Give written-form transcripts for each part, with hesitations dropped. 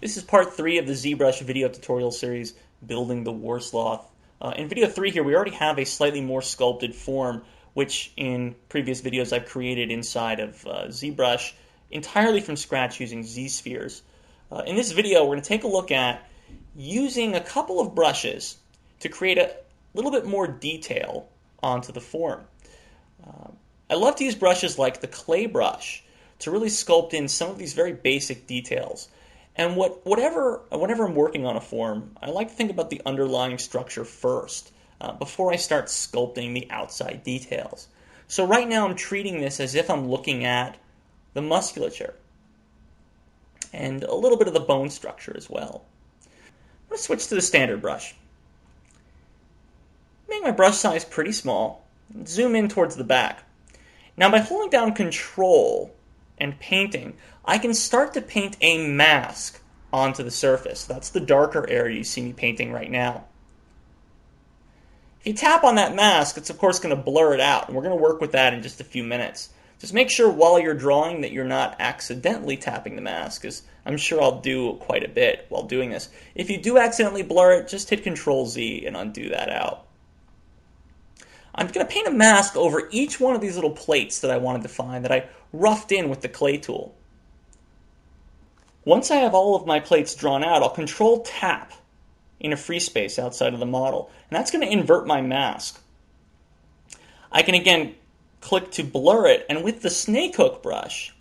This is part 3 of the Zbrush video tutorial series, Building the War-Sloth. In video 3 here, we already have a slightly more sculpted form, which in previous videos I've created inside of Zbrush entirely from scratch using Z-spheres. In this video, we're going to take a look at using a couple of brushes to create a little bit more detail onto the form. I love to use brushes like the clay brush to really sculpt in some of these very basic details. And whenever I'm working on a form, I like to think about the underlying structure first, before I start sculpting the outside details. So right now I'm treating this as if I'm looking at the musculature and a little bit of the bone structure as well. I'm going to switch to the standard brush. Make my brush size pretty small. Zoom in towards the back. Now by holding down Control and painting, I can start to paint a mask onto the surface. That's the darker area you see me painting right now. If you tap on that mask, it's of course going to blur it out, and we're going to work with that in just a few minutes. Just make sure while you're drawing that you're not accidentally tapping the mask, as I'm sure I'll do quite a bit while doing this. If you do accidentally blur it, just hit Control-Z and undo that out. I'm going to paint a mask over each one of these little plates that I want to define that I roughed in with the clay tool. Once I have all of my plates drawn out, I'll Control-Tap in a free space outside of the model, and that's going to invert my mask. I can again click to blur it, and with the snake hook brush,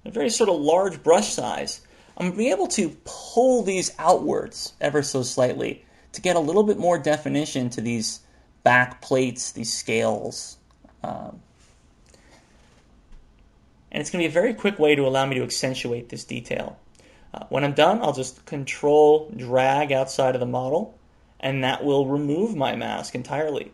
a very sort of large brush size, I'm going to be able to pull these outwards ever so slightly to get a little bit more definition to these back plates, these scales. And it's going to be a very quick way to allow me to accentuate this detail. When I'm done, I'll just Control drag outside of the model, and that will remove my mask entirely.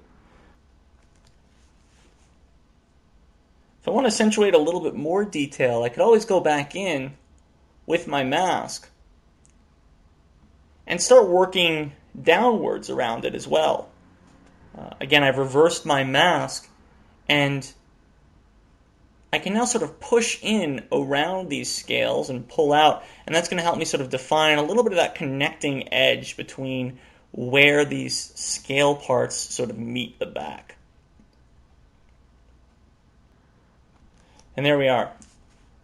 If I want to accentuate a little bit more detail, I could always go back in with my mask and start working downwards around it as well. Again, I've reversed my mask, and I can now sort of push in around these scales and pull out, and that's going to help me sort of define a little bit of that connecting edge between where these scale parts sort of meet the back. And there we are.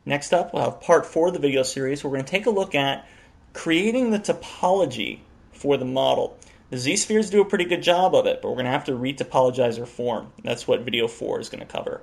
Next up, we'll have part 4 of the video series. We're going to take a look at creating the topology for the model. The Z-spheres do a pretty good job of it, but we're going to have to retopologize our form. That's what video 4 is going to cover.